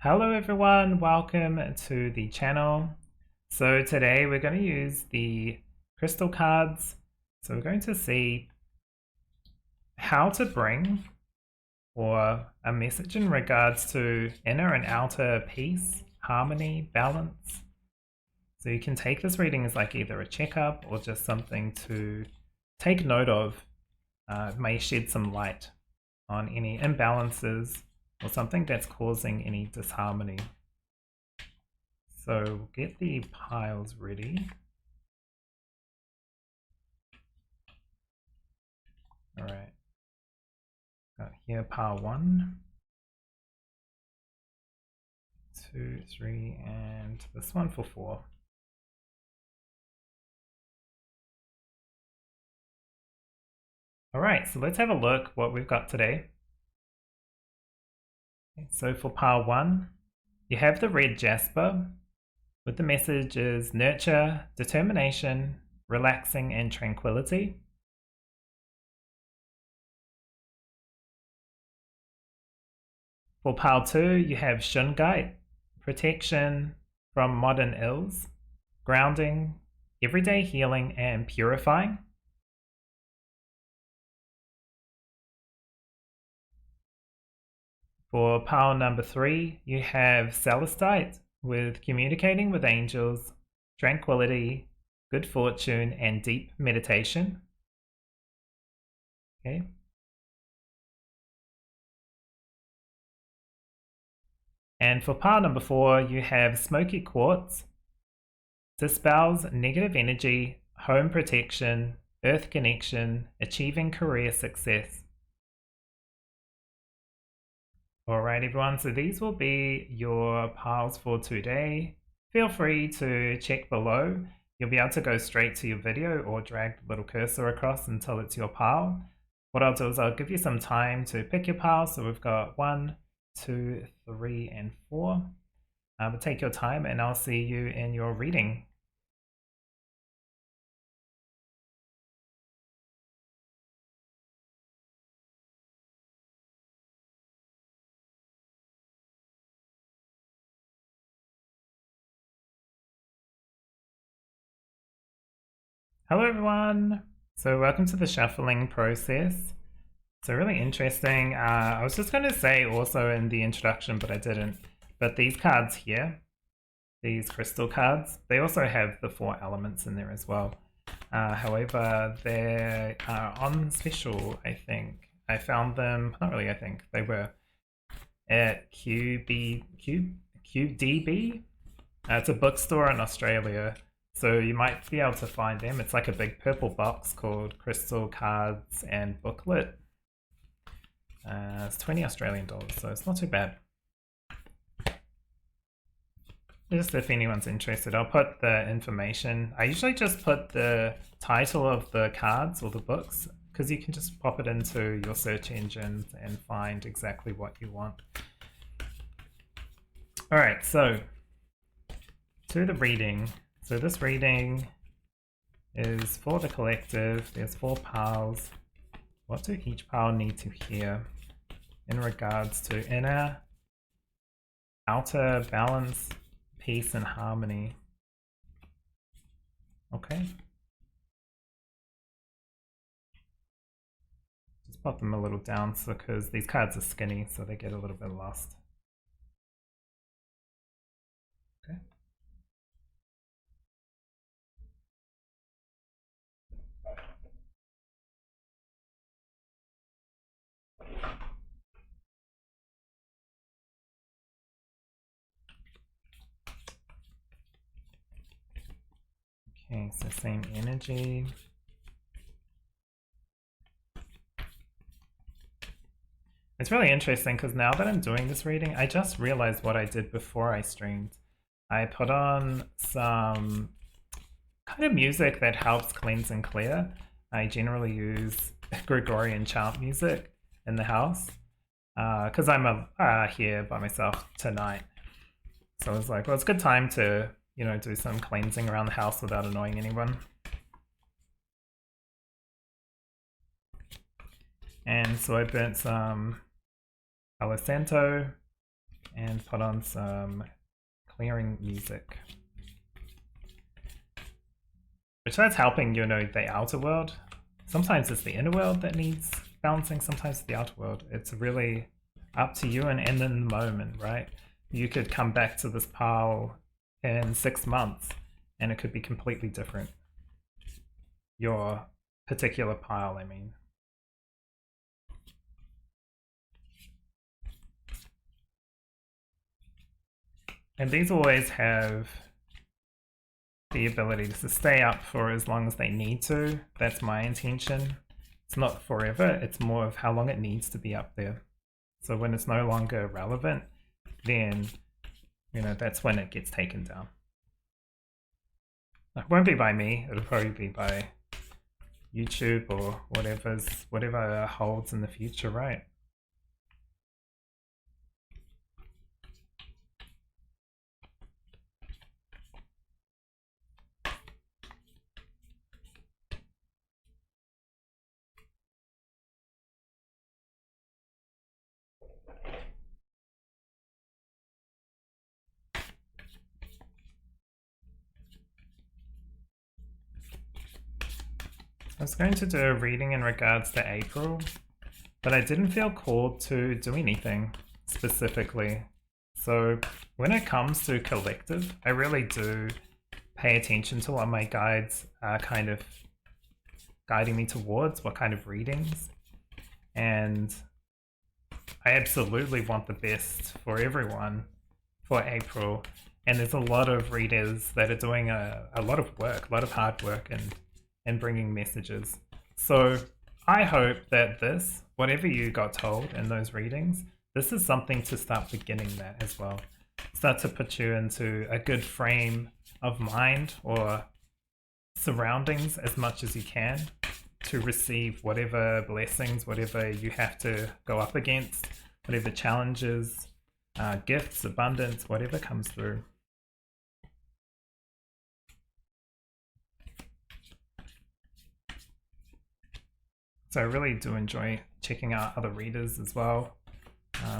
Hello everyone, welcome to the channel. So today we're going to use the crystal cards. So we're going to see how to bring or a message in regards to inner and outer peace, harmony, balance. So you can take this reading as like either a checkup or just something to take note of. It may shed some light on any imbalances or something that's causing any disharmony. So we'll get the piles ready. All right, got here pile 1, 2, 3, and this one for 4. All right, so let's have a look what we've got today. So for pile 1, you have the Red Jasper with the messages nurture, determination, relaxing, and tranquility. For pile 2, you have Shungite, protection from modern ills, grounding, everyday healing, and purifying. For pile number 3, you have Celestite with communicating with angels, tranquility, good fortune, and deep meditation. Okay. And for pile number 4, you have Smokey Quartz, dispels negative energy, home protection, earth connection, achieving career success. Alright everyone, so these will be your piles for today. Feel free to check below. You'll be able to go straight to your video or drag the little cursor across until it's your pile. What I'll do is I'll give you some time to pick your pile. So we've got 1, 2, 3, and 4. But take your time and I'll see you in your reading. Hello everyone! So welcome to the shuffling process. So really interesting. I was just going to say also in the introduction, but I didn't. But these cards here, these crystal cards, they also have the 4 elements in there as well. However, they're on special, I think. I found them, not really I think, they were at QDB. It's a bookstore in Australia. So you might be able to find them. It's like a big purple box called Crystal Cards and Booklet. It's 20 Australian dollars, so it's not too bad. Just if anyone's interested, I'll put the information. I usually just put the title of the cards or the books because you can just pop it into your search engine and find exactly what you want. All right, so to the reading. So this reading is for the collective. There's 4 piles. What do each pile need to hear in regards to inner, outer balance, peace, and harmony? Okay. Just pop them a little down because these cards are skinny, so they get a little bit lost. Okay. Okay, so same energy. It's really interesting because now that I'm doing this reading, I just realized what I did before I streamed. I put on some kind of music that helps cleanse and clear. I generally use Gregorian chant music in the house because I'm here by myself tonight. So I was like, well, it's a good time to, you know, do some cleansing around the house without annoying anyone. And so I burnt some Palo Santo and and put on some clearing music. Which that's helping, you know, the outer world. Sometimes it's the inner world that needs balancing, sometimes the outer world. It's really up to you and in the moment, right? You could come back to this pile in 6 months and it could be completely different. Your particular pile, I mean. And these always have the ability to stay up for as long as they need to. That's my intention. It's not forever, it's more of how long it needs to be up there. So when it's no longer relevant, then, you know, that's when it gets taken down. It won't be by me, it'll probably be by YouTube or whatever holds in the future, right? I was going to do a reading in regards to April, but I didn't feel called to do anything specifically. So when it comes to collective, I really do pay attention to what my guides are kind of guiding me towards, what kind of readings. And I absolutely want the best for everyone for April. And there's a lot of readers that are doing a lot of work, a lot of hard work and bringing messages. So I hope that this, whatever you got told in those readings, this is something to start beginning that as well. Start to put you into a good frame of mind or surroundings as much as you can to receive whatever blessings, whatever you have to go up against, whatever challenges, gifts, abundance, whatever comes through. So I really do enjoy checking out other readers as well.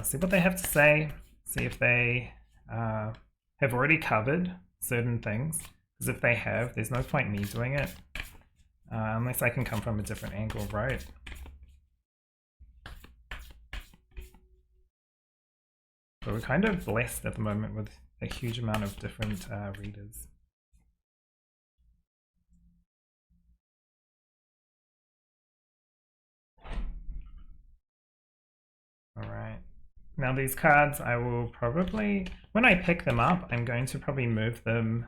See what they have to say, see if they have already covered certain things. Because if they have, there's no point me doing it. Unless I can come from a different angle, right? But we're kind of blessed at the moment with a huge amount of different readers. Alright, now these cards I will probably, when I pick them up, I'm going to probably move them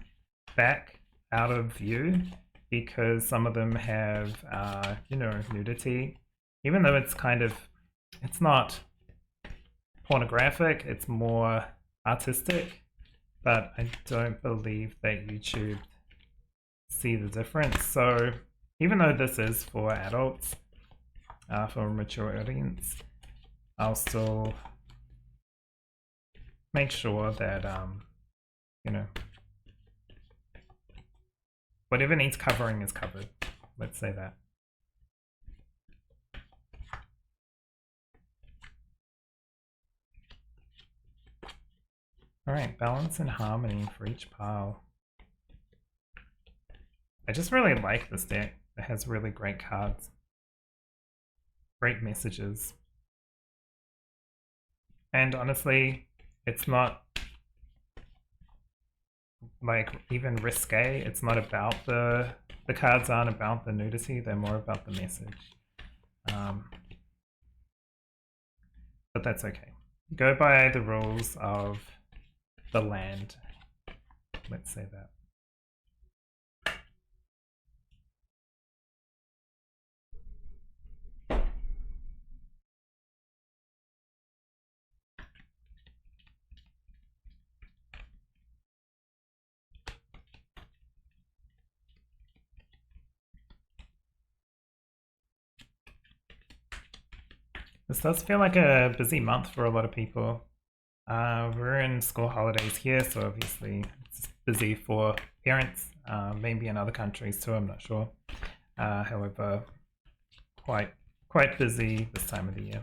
back out of view because some of them have, you know, nudity. Even though it's kind of, it's not pornographic, it's more artistic, but I don't believe that YouTube see the difference. So even though this is for adults, for a mature audience, I'll still make sure that, you know, whatever needs covering is covered. Let's say that. Alright, balance and harmony for each pile. I just really like this deck. It has really great cards. Great messages. And honestly, it's not like even risque. It's not about the cards aren't about the nudity, they're more about the message. But that's okay. Go by the rules of the land. Let's say that. This does feel like a busy month for a lot of people. We're in school holidays here, so obviously it's busy for parents, maybe in other countries too, I'm not sure. However, quite busy this time of the year.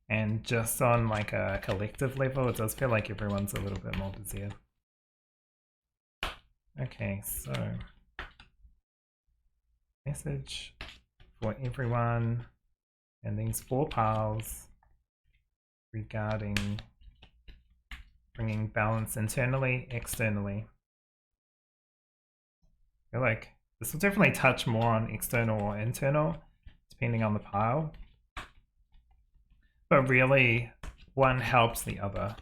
And just on like a collective level, it does feel like everyone's a little bit more busier. Okay, so message for everyone and these 4 piles regarding bringing balance internally, externally. I feel like this will definitely touch more on external or internal, depending on the pile. But really, one helps the other.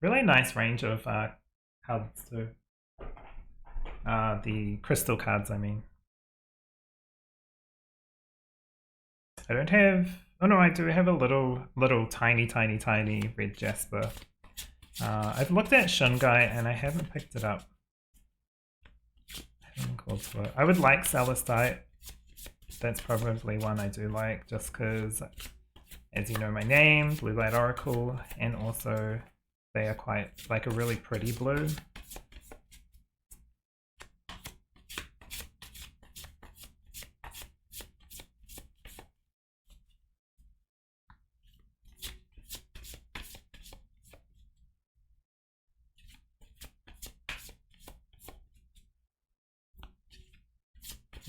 Really nice range of cards too. The crystal cards, I mean. I don't have... Oh no, I do have a little tiny Red Jasper. I've looked at Shungite and I haven't picked it up. I haven't called for it. I would like Celestite. That's probably one I do like, just because, as you know my name, Blue Light Oracle, and also they are quite like a really pretty blue.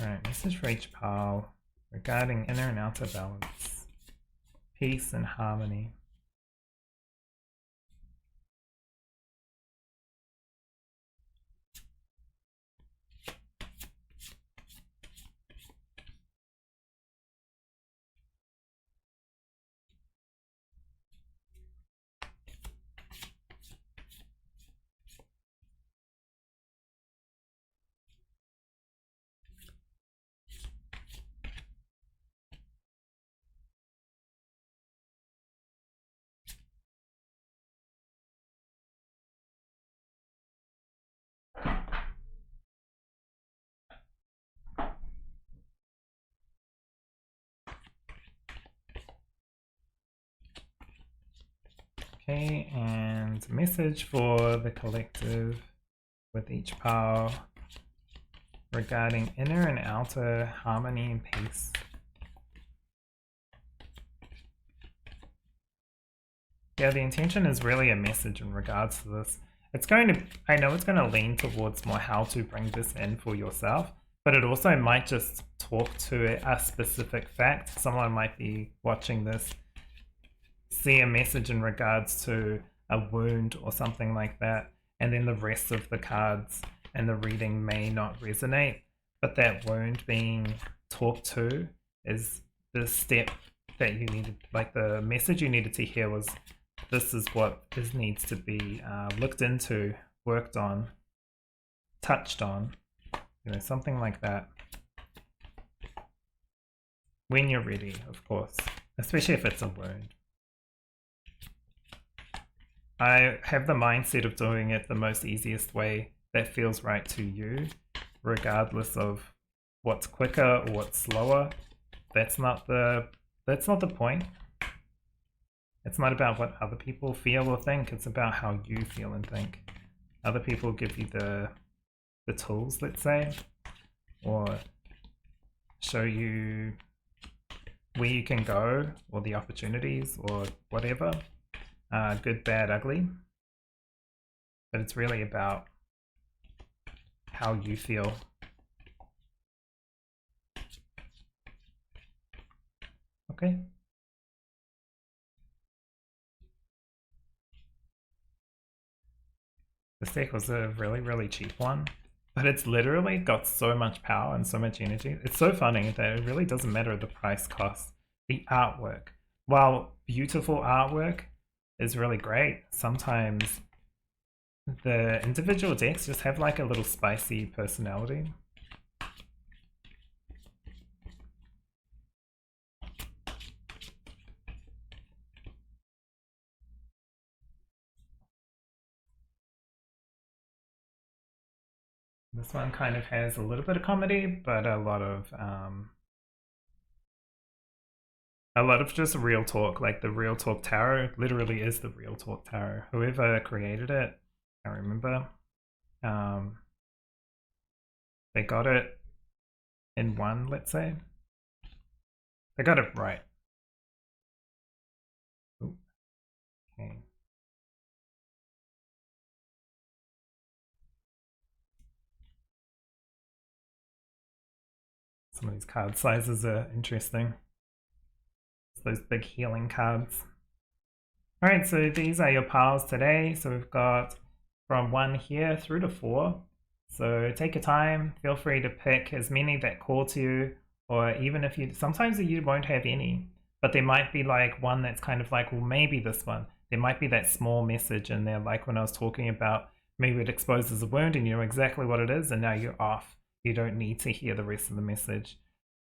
Alright, message for each pile regarding inner and outer balance, peace and harmony. Okay, and message for the collective with each pile regarding inner and outer harmony and peace. Yeah, the intention is really a message in regards to this. It's going to, I know it's going to lean towards more how to bring this in for yourself, but it also might just talk to a specific fact. Someone might be watching this, see a message in regards to a wound or something like that, and then the rest of the cards and the reading may not resonate, but that wound being talked to is the step that you needed, like the message you needed to hear was, this is what needs to be looked into, worked on, touched on, you know, something like that. When you're ready, of course, especially if it's a wound. I have the mindset of doing it the most easiest way that feels right to you, regardless of what's quicker or what's slower. That's not the point. It's not about what other people feel or think, it's about how you feel and think. Other people give you the tools, let's say, or show you where you can go, or the opportunities, or whatever. Good, bad, ugly. But it's really about how you feel. Okay. This deck was a really cheap one, but it's literally got so much power and so much energy. It's so funny that it really doesn't matter the price cost. The artwork, while beautiful artwork is really great, sometimes the individual decks just have like a little spicy personality. This one kind of has a little bit of comedy, but a lot of just real talk. Like the Real Talk Tarot literally is the Real Talk Tarot. Whoever created it, I remember. they got it in one, let's say. They got it right. Ooh, okay. Some of these card sizes are interesting. It's those big healing cards. Alright, so these are your piles today. So we've got from 1 here through to 4. So take your time, feel free to pick as many that call to you, or even if you, sometimes you won't have any, but there might be like one that's kind of like, well, maybe this one. There might be that small message in there, like when I was talking about maybe it exposes a wound and you know exactly what it is, and now you're off. You don't need to hear the rest of the message.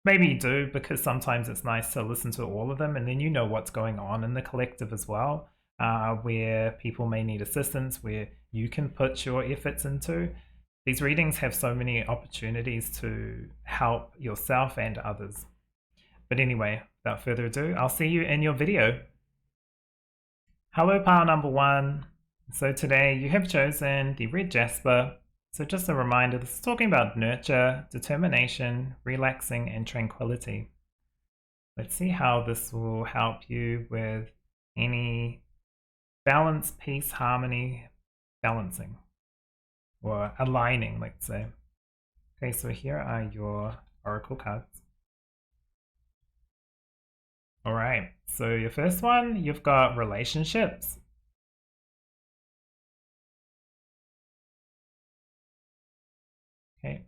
Maybe you do, because sometimes it's nice to listen to all of them, and then you know what's going on in the collective as well, where people may need assistance, where you can put your efforts into. These readings have so many opportunities to help yourself and others. But anyway, without further ado, I'll see you in your video. Hello, pile number 1. So today you have chosen the Red Jasper. So just a reminder, this is talking about nurture, determination, relaxing, and tranquility. Let's see how this will help you with any balance, peace, harmony, balancing, or aligning, let's say. Okay, so here are your oracle cards. All right, so your first one, you've got relationships. Okay.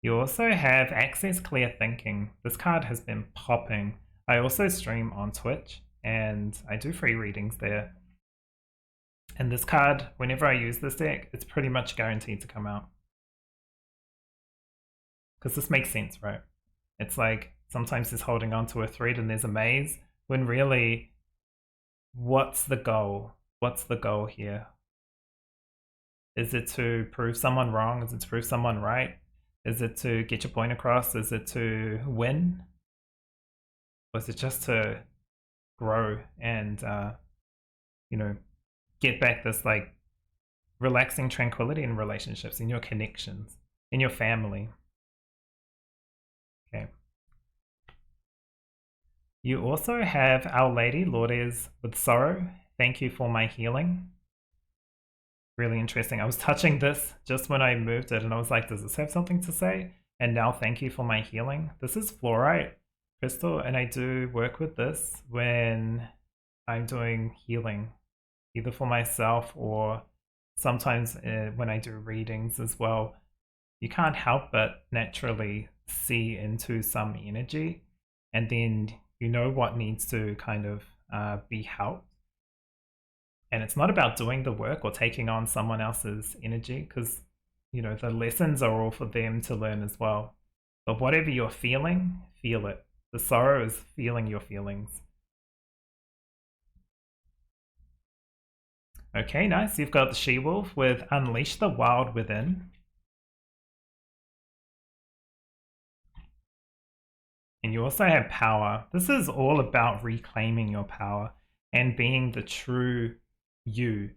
You also have access clear thinking. This card has been popping. I also stream on Twitch and I do free readings there. And this card, whenever I use this deck, it's pretty much guaranteed to come out. Because this makes sense, right? It's like sometimes there's holding on to a thread and there's a maze, when really, what's the goal? What's the goal here? Is it to prove someone wrong? Is it to prove someone right? Is it to get your point across? Is it to win? Or is it just to grow and, you know, get back this like relaxing tranquility in relationships, in your connections, in your family? Okay. You also have Our Lady, Lourdes with sorrow. Thank you for my healing. Really interesting. I was touching this just when I moved it and I was like, does this have something to say? And now thank you for my healing. This is fluorite crystal, and I do work with this when I'm doing healing, either for myself or sometimes when I do readings as well. You can't help but naturally see into some energy, and then you know what needs to kind of be helped. And it's not about doing the work or taking on someone else's energy, because you know the lessons are all for them to learn as well. But whatever you're feeling, feel it. The sorrow is feeling your feelings. Okay, nice. You've got the she-wolf with Unleash the Wild Within. And you also have power. This is all about reclaiming your power and being the true you.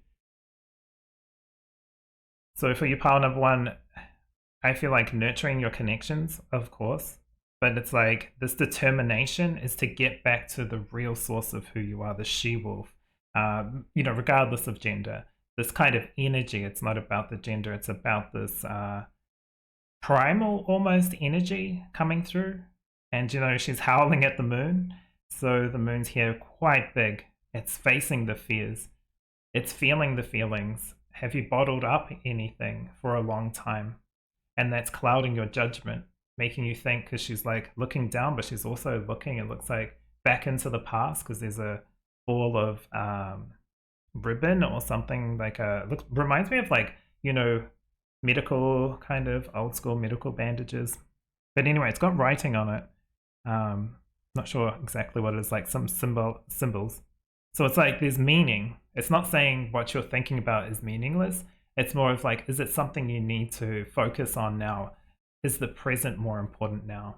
So for your pile number 1, I feel like nurturing your connections, of course, but it's like this determination is to get back to the real source of who you are, the she-wolf, you know, regardless of gender. This kind of energy, it's not about the gender, it's about this primal almost energy coming through. And you know, she's howling at the moon, so the moon's here quite big. It's facing the fears. It's feeling the feelings. Have you bottled up anything for a long time? And that's clouding your judgment, making you think, because she's like looking down, but she's also looking, it looks like, back into the past, because there's a ball of ribbon or something, like reminds me of like, you know, medical, kind of old school medical bandages. But anyway, it's got writing on it. Not sure exactly what it is, like some symbols. So it's like there's meaning. It's not saying what you're thinking about is meaningless. It's more of like, is it something you need to focus on now? Is the present more important now?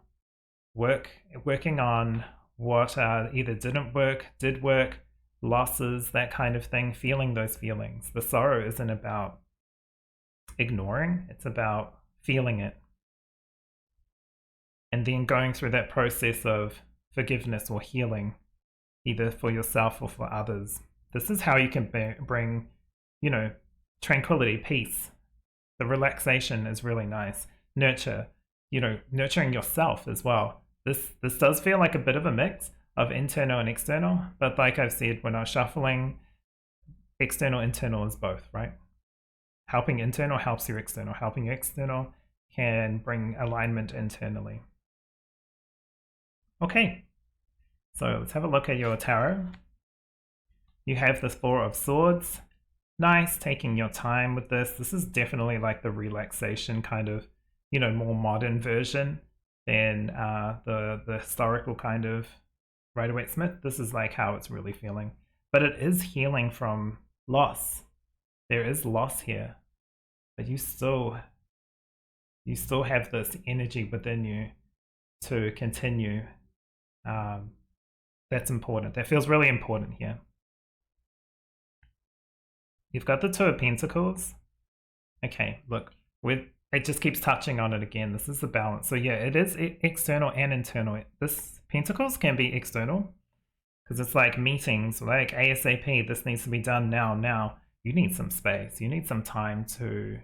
Working on what either didn't work, did work, losses, that kind of thing, feeling those feelings. The sorrow isn't about ignoring, it's about feeling it. And then going through that process of forgiveness or healing, either for yourself or for others. This is how you can bring, you know, tranquility, peace. The relaxation is really nice. Nurture, you know, nurturing yourself as well. This does feel like a bit of a mix of internal and external, but like I've said when I was shuffling, external, internal is both, right? Helping internal helps your external. Helping your external can bring alignment internally. Okay, so let's have a look at your tarot. You have the Four of Swords. Nice, taking your time with this. This is definitely like the relaxation kind of, you know, more modern version than the historical kind of Rider-Waite-Smith. This is like how it's really feeling. But it is healing from loss. There is loss here. But you still have this energy within you to continue. That's important. That feels really important here. You've got the Two of Pentacles. Okay, look, it just keeps touching on it again. This is the balance. So yeah, it is external and internal. This Pentacles can be external because it's like meetings, like ASAP, this needs to be done now. You need some space. You need some time to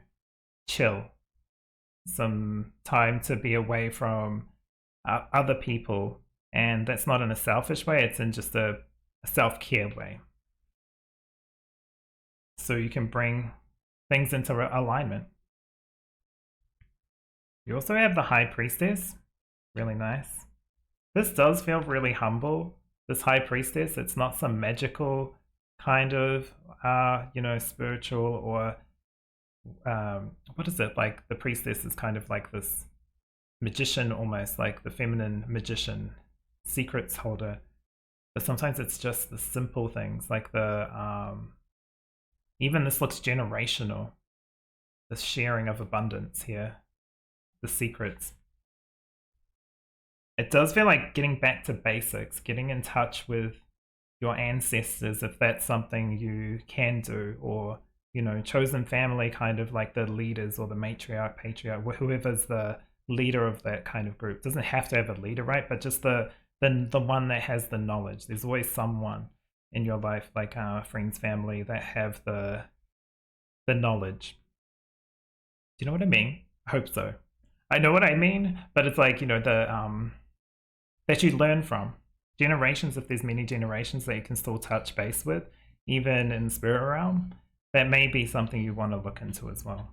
chill. Some time to be away from other people. And that's not in a selfish way, it's in just a self-care way. So you can bring things into alignment. You also have the High Priestess, really nice. This does feel really humble, this High Priestess. It's not some magical kind of, you know, spiritual or, what is it? Like the Priestess is kind of like this magician, almost like the feminine magician, secrets holder. But sometimes it's just the simple things, like the, even this looks generational. The sharing of abundance here. The secrets. It does feel like getting back to basics, getting in touch with your ancestors if that's something you can do, or, you know, chosen family, kind of like the leaders or the matriarch, patriarch, whoever's the leader of that kind of group. Doesn't have to have a leader, right? But just the one that has the knowledge. There's always someone in your life, like friends, family, that have the knowledge. Do you know what I mean? I hope so. I know what I mean, but it's like, you know, the that you learn from. Generations, if there's many generations that you can still touch base with, even in the spirit realm, that may be something you want to look into as well.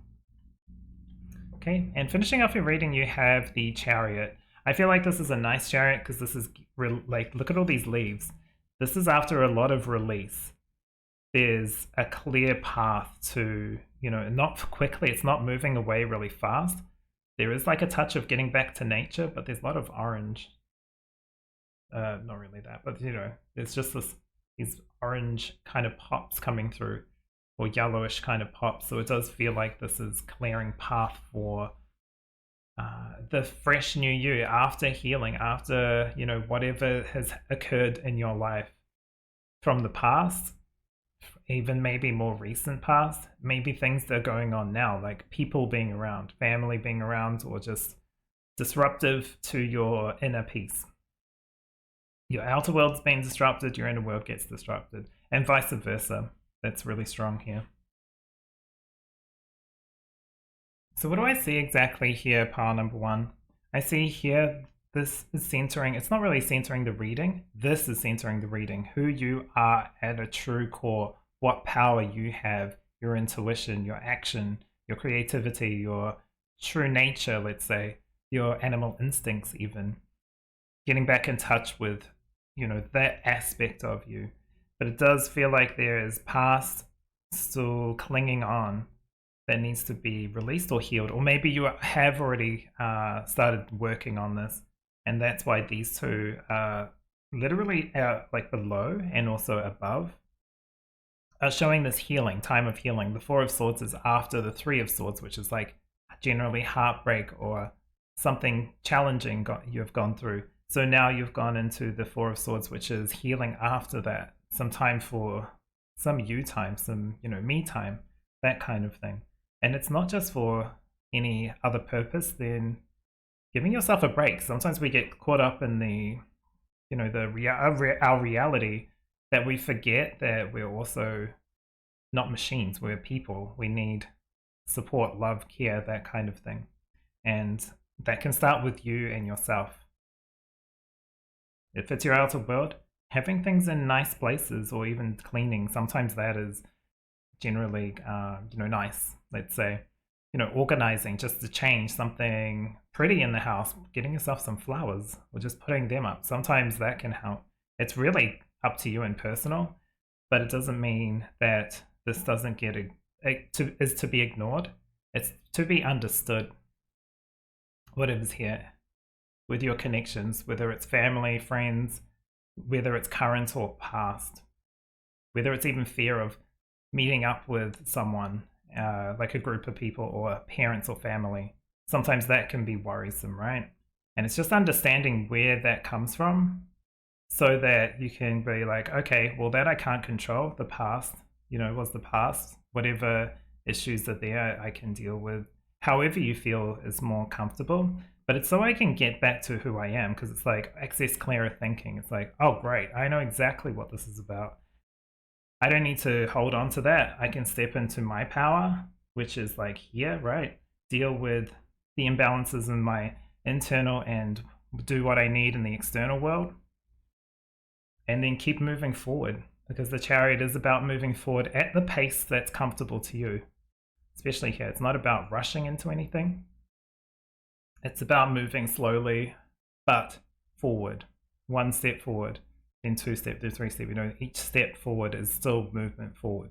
Okay, and finishing off your reading, you have the Chariot. I feel like this is a nice chariot because this is like, look at all these leaves. This is after a lot of release. There's a clear path to, you know, not quickly, it's not moving away really fast. There is like a touch of getting back to nature, but there's a lot of orange. Not really that, but you know, there's just these orange kind of pops coming through, or yellowish kind of pops. So it does feel like this is clearing path for the fresh new you after healing, after, you know, whatever has occurred in your life from the past, even maybe more recent past, maybe things that are going on now, like people being around, family being around, or just disruptive to your inner peace. Your outer world's being disrupted, your inner world gets disrupted, and vice versa. That's really strong here. So what do I see exactly here, pile number one? I see here, this is centering, it's not really centering the reading, this is centering the reading, who you are at a true core, what power you have, your intuition, your action, your creativity, your true nature, let's say, your animal instincts even. Getting back in touch with, you know, that aspect of you. But it does feel like there is past still clinging on that needs to be released or healed, or maybe you have already started working on this, and that's why these two are literally like below and also above are showing this healing, time of healing. The Four of Swords is after the Three of Swords, which is like generally heartbreak or something challenging you've gone through. So now you've gone into the Four of Swords, which is healing after that. Some time for some you time, some, you know, me time, that kind of thing. And it's not just for any other purpose than giving yourself a break. Sometimes we get caught up in the, you know, our reality, that we forget that we're also not machines, we're people. We need support, love, care, that kind of thing. And that can start with you and yourself. If it's your outer world, having things in nice places or even cleaning, sometimes that is generally, you know, nice. Let's say, you know, organizing just to change something pretty in the house, getting yourself some flowers or just putting them up. Sometimes that can help. It's really up to you and personal, but it doesn't mean that this doesn't get is to be ignored. It's to be understood. Whatever's here with your connections, whether it's family, friends, whether it's current or past, whether it's even fear of meeting up with someone, like a group of people or parents or family. Sometimes that can be worrisome, right? And it's just understanding where that comes from so that you can be like, okay, well, that I can't control. The past, you know, was the past. Whatever issues are there, I can deal with however you feel is more comfortable. But it's so I can get back to who I am, because it's like access clearer thinking. It's like, oh, great, I know exactly what this is about. I don't need to hold on to that. I can step into my power, which is like here, right? Deal with the imbalances in my internal and do what I need in the external world. And then keep moving forward, because the Chariot is about moving forward at the pace that's comfortable to you. Especially here, it's not about rushing into anything. It's about moving slowly, but forward. One step forward, then 2 steps, then 3 steps. You know, each step forward is still movement forward.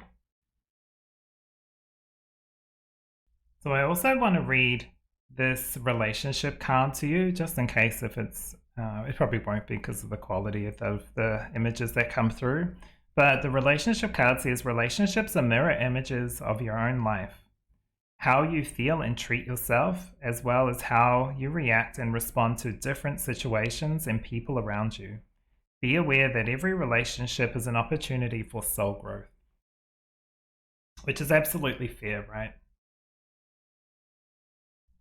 So I also want to read this relationship card to you, just in case if it's, it probably won't be because of the quality of the images that come through. But the relationship card says, relationships are mirror images of your own life. How you feel and treat yourself, as well as how you react and respond to different situations and people around you. Be aware that every relationship is an opportunity for soul growth. Which is absolutely fair, right?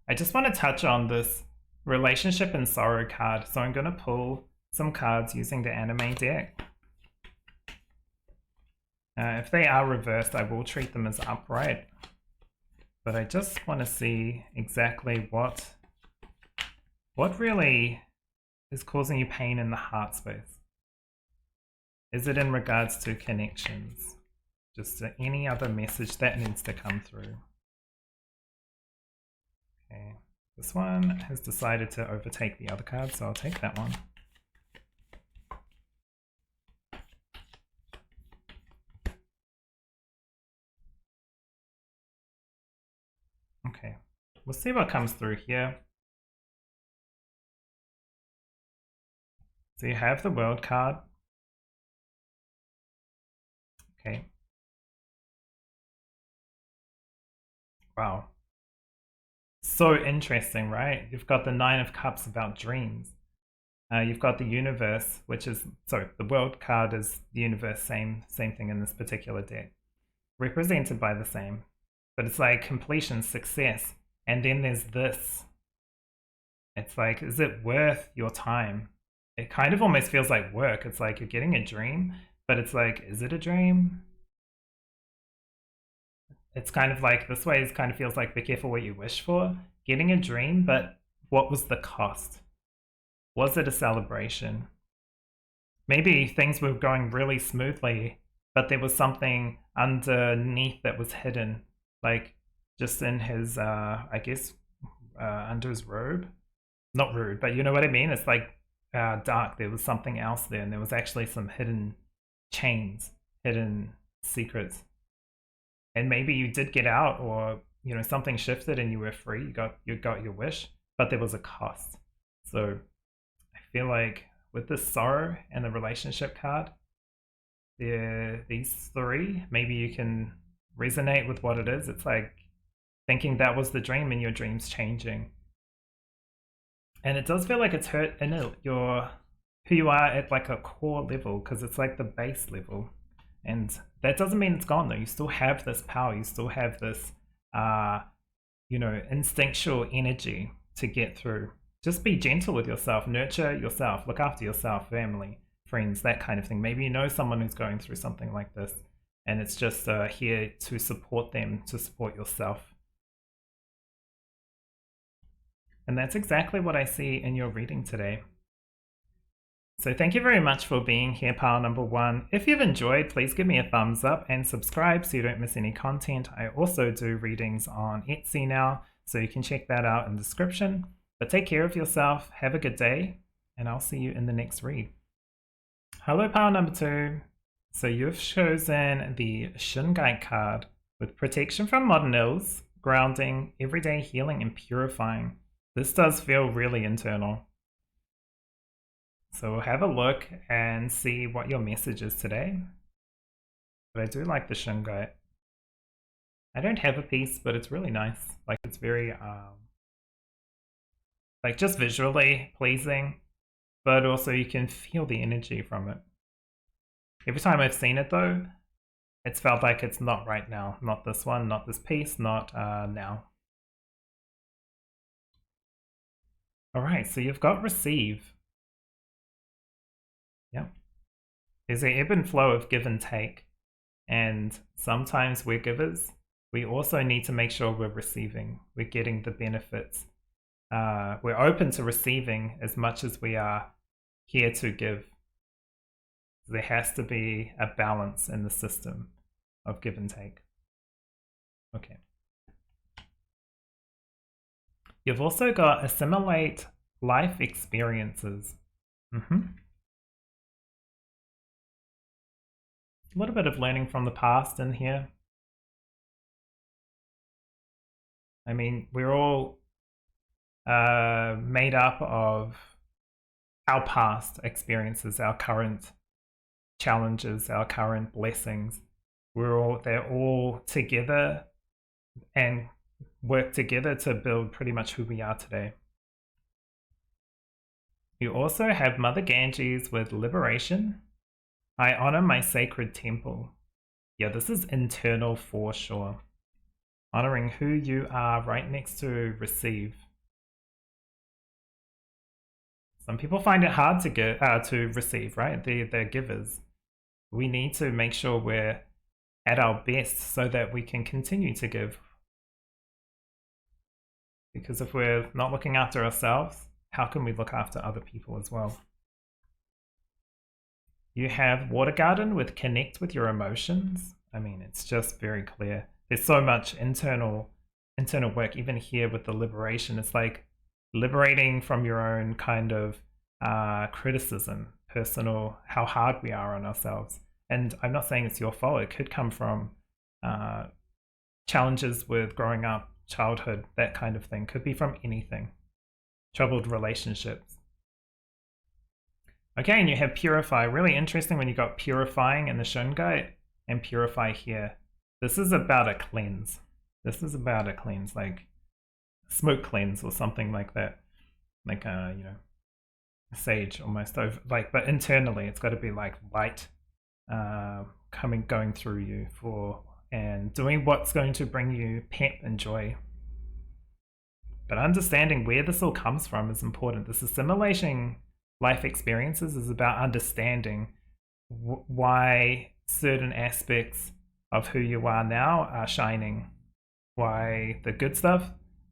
I just want to touch on this relationship and sorrow card. So I'm going to pull some cards using the anime deck. If they are reversed, I will treat them as upright. But I just want to see exactly what really is causing you pain in the heart space. Is it in regards to connections? Just any other message that needs to come through. Okay, this one has decided to overtake the other card, so I'll take that one. Okay, we'll see what comes through here. So you have the World card. Okay. Wow. So interesting, right? You've got the Nine of Cups about dreams. You've got the universe, which is, sorry, the World card is the universe, same thing in this particular deck. Represented by the same. But it's like completion, success. And then there's this. It's like, is it worth your time? It kind of almost feels like work. It's like you're getting a dream, but it's like, is it a dream? It's kind of like, this way, it kind of feels like, be careful what you wish for. Getting a dream, but what was the cost? Was it a celebration? Maybe things were going really smoothly, but there was something underneath that was hidden. Like, just in his, I guess, under his robe. Not rude, but you know what I mean? It's like dark. There was something else there, and there was actually some hidden chains, hidden secrets. And maybe you did get out, or you know, something shifted and you were free. You got your wish, but there was a cost. So I feel like with the sorrow and the relationship card, these three, maybe you can resonate with what it is. It's like thinking that was the dream and your dream's changing. And it does feel like it's hurt in who you are at like a core level, because it's like the base level. And that doesn't mean it's gone though. You still have this power. You still have this you know, instinctual energy to get through. Just be gentle with yourself, nurture yourself, look after yourself, family, friends, that kind of thing. Maybe you know someone who's going through something like this, and it's just here to support them, to support yourself. And that's exactly what I see in your reading today. So thank you very much for being here, pile number one. If you've enjoyed, please give me a thumbs up and subscribe so you don't miss any content. I also do readings on Etsy now, so you can check that out in the description. But take care of yourself, have a good day, and I'll see you in the next read. Hello, pile number two. So you've chosen the Shungite card with protection from modern ills, grounding, everyday healing, and purifying. This does feel really internal. So we'll have a look and see what your message is today. But I do like the Shungite. I don't have a piece, but it's really nice. Like, it's very, like, just visually pleasing, but also you can feel the energy from it. Every time I've seen it though, it's felt like it's not right now. Not this one, not this piece, not now. Alright, so you've got receive. Yep. There's an ebb and flow of give and take. And sometimes we're givers. We also need to make sure we're receiving. We're getting the benefits. We're open to receiving as much as we are here to give. There has to be a balance in the system of give and take. Okay. You've also got assimilate life experiences. A little bit of learning from the past in here. I mean, we're all made up of our past experiences, our current challenges, our current blessings. They're all together and work together to build pretty much who we are today. You also have Mother Ganges with liberation. I honor my sacred temple. Yeah, this is internal for sure. Honoring who you are right next to receive. Some people find it hard to receive, right? They're givers. We need to make sure we're at our best so that we can continue to give. Because if we're not looking after ourselves, how can we look after other people as well? You have Water Garden with connect with your emotions. I mean, it's just very clear. There's so much internal work, even here with the liberation. It's like liberating from your own kind of criticism, personal, how hard we are on ourselves. And I'm not saying it's your fault. It could come from challenges with growing up, childhood, that kind of thing. Could be from anything. Troubled relationships. Okay, and you have purify. Really interesting when you got purifying in the Shungite and purify here. This is about a cleanse. This is about a cleanse, like smoke cleanse or something like that. Like you know, sage almost over, like, but internally it's got to be like light going through you and doing what's going to bring you pep and joy. But understanding where this all comes from is important. This assimilating life experiences is about understanding why certain aspects of who you are now are shining. Why the good stuff,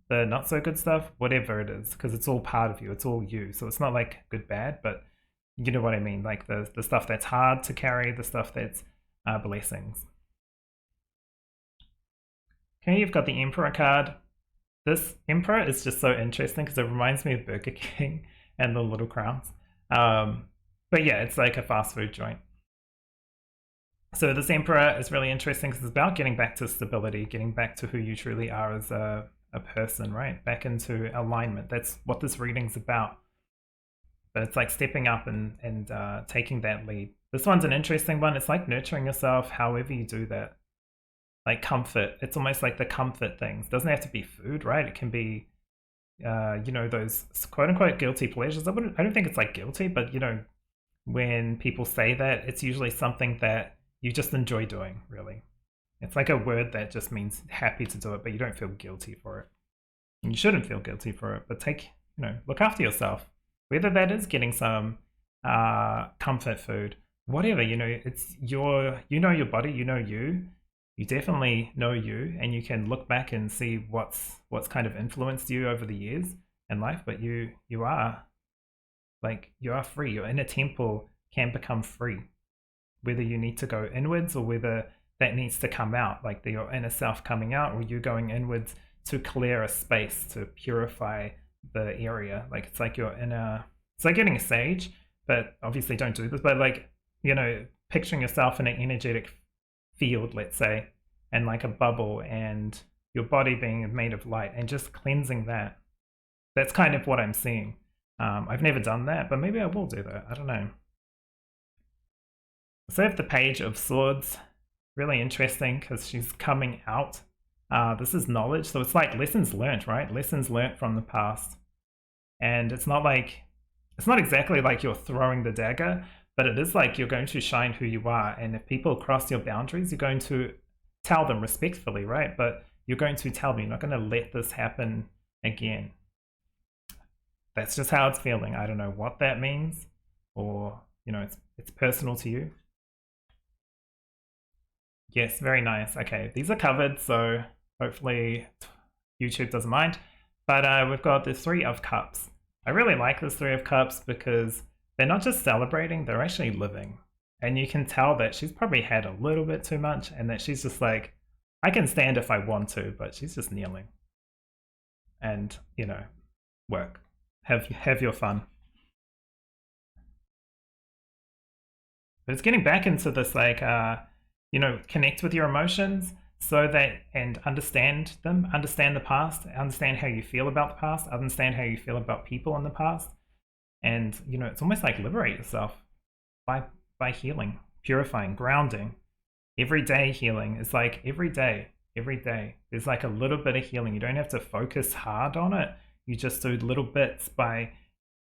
the not so good stuff, whatever it is, because it's all part of you. It's all you. So it's not like good, bad, but you know what I mean. Like the stuff that's hard to carry, the stuff that's blessings. Okay, you've got the Emperor card. This Emperor is just so interesting because it reminds me of Burger King and the little crowns. But yeah, it's like a fast food joint. So this Emperor is really interesting because it's about getting back to stability, getting back to who you truly are as a person, right? Back into alignment. That's what this reading's about. But it's like stepping up and taking that lead. This one's an interesting one. It's like nurturing yourself however you do that. Like comfort. It's almost like the comfort things. It doesn't have to be food, right? It can be, you know, those quote unquote guilty pleasures. I don't think it's like guilty, but you know, when people say that, it's usually something that you just enjoy doing, really. It's like a word that just means happy to do it, but you don't feel guilty for it. And you shouldn't feel guilty for it, but look after yourself. Whether that is getting some comfort food, whatever, it's your body, you definitely know you, and you can look back and see what's kind of influenced you over the years in life, but you are free. Your inner temple can become free, whether you need to go inwards or whether that needs to come out, like your inner self coming out, or you going inwards to clear a space, to purify the area. Like it's like it's like getting a sage, but obviously don't do this, but picturing yourself in an energetic field, let's say, and like a bubble, and your body being made of light, and just cleansing that. That's kind of what I'm seeing. I've never done that, but maybe I will do that. I don't know. So I have the Page of Swords. Really interesting because she's coming out. This is knowledge, so it's like lessons learned, right? Lessons learned from the past. And it's not exactly like you're throwing the dagger, but it is like you're going to shine who you are. And if people cross your boundaries, you're going to tell them respectfully, right? But you're going to tell them, you're not going to let this happen again. That's just how it's feeling. I don't know what that means, or it's personal to you. Yes, very nice. Okay, these are covered, so hopefully YouTube doesn't mind. But we've got the Three of Cups. I really like this Three of Cups because they're not just celebrating, they're actually living. And you can tell that she's probably had a little bit too much, and that she's just like, I can stand if I want to, but she's just kneeling. And, work. Have your fun. But it's getting back into this connect with your emotions and understand them, understand the past, understand how you feel about the past, understand how you feel about people in the past. And, it's almost like liberate yourself by healing, purifying, grounding. Everyday healing is like every day. There's like a little bit of healing. You don't have to focus hard on it. You just do little bits by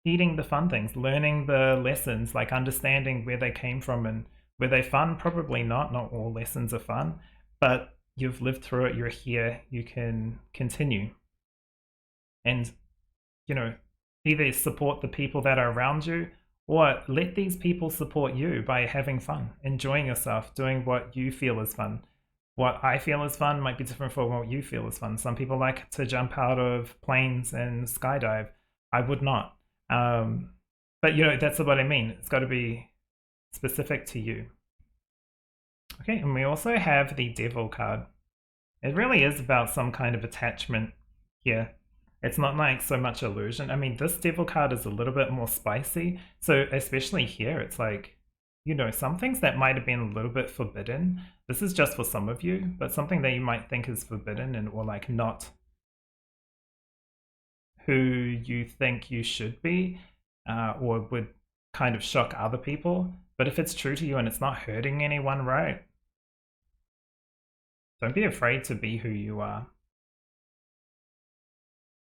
eating the fun things, learning the lessons, like understanding where they came from. And were they fun? Probably not. Not all lessons are fun, but you've lived through it. You're here. You can continue. And, either support the people that are around you, or let these people support you by having fun, enjoying yourself, doing what you feel is fun. What I feel is fun might be different from what you feel is fun. Some people like to jump out of planes and skydive. I would not. But, that's what I mean. It's got to be specific to you. Okay, and we also have the Devil card. It really is about some kind of attachment here. It's not like so much illusion. I mean, this Devil card is a little bit more spicy. So especially here, it's like, some things that might have been a little bit forbidden. This is just for some of you, but something that you might think is forbidden or like not who you think you should be, or would kind of shock other people. But if it's true to you and it's not hurting anyone, right? Don't be afraid to be who you are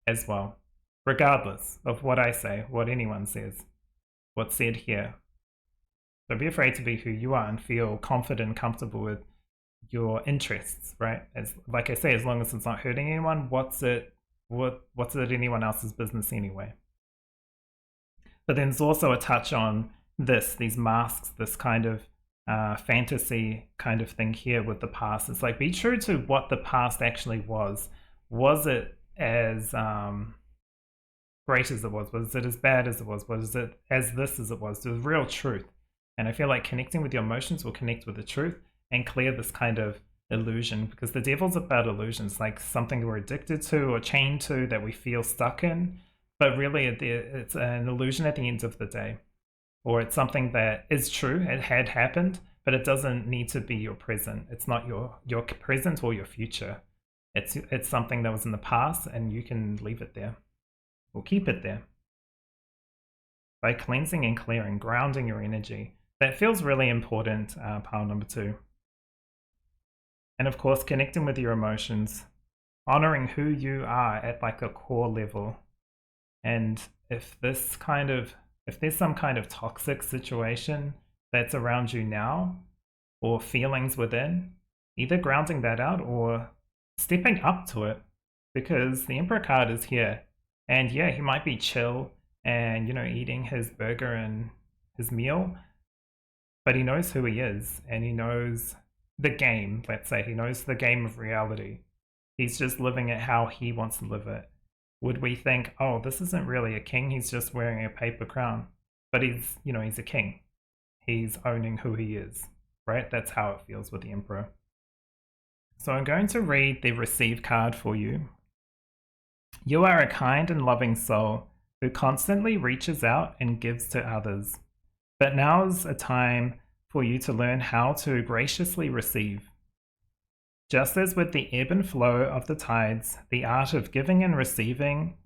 as well, regardless of what I say, what anyone says, what's said here. Don't be afraid to be who you are and feel confident and comfortable with your interests, right? Like I say, as long as it's not hurting anyone, what's it anyone else's business anyway? But then there's also a touch on these masks, this kind of fantasy kind of thing here with the past. It's like, be true to what the past actually was. Was it as great as it was? Was it as bad as it was? Was it as this as it was? There's real truth. And I feel like connecting with your emotions will connect with the truth and clear this kind of illusion, because the devil's about illusions, like something we're addicted to or chained to that we feel stuck in. But really, it's an illusion at the end of the day. Or it's something that is true, it had happened, but it doesn't need to be your present. It's not your present or your future. It's something that was in the past, and you can leave it there or keep it there. By cleansing and clearing, grounding your energy. That feels really important, pile number 2. And of course, connecting with your emotions, honoring who you are at like a core level. And if there's some kind of toxic situation that's around you now, or feelings within, either grounding that out or stepping up to it, because the Emperor card is here. And yeah, he might be chill and, you know, eating his burger and his meal, but he knows who he is and he knows the game, let's say. He knows the game of reality. He's just living it how he wants to live it. Would we think, oh, this isn't really a king, he's just wearing a paper crown? But he's, you know, he's a king. He's owning who he is, right? That's how it feels with the Emperor. So I'm going to read the Receive card for you. You are a kind and loving soul who constantly reaches out and gives to others. But now is a time for you to learn how to graciously receive. Just as with the ebb and flow of the tides, the art of giving and receiving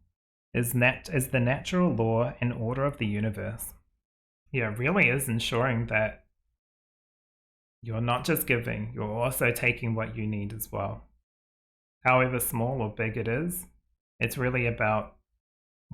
is the natural law and order of the universe. Yeah, it really is ensuring that you're not just giving, you're also taking what you need as well. However small or big it is, it's really about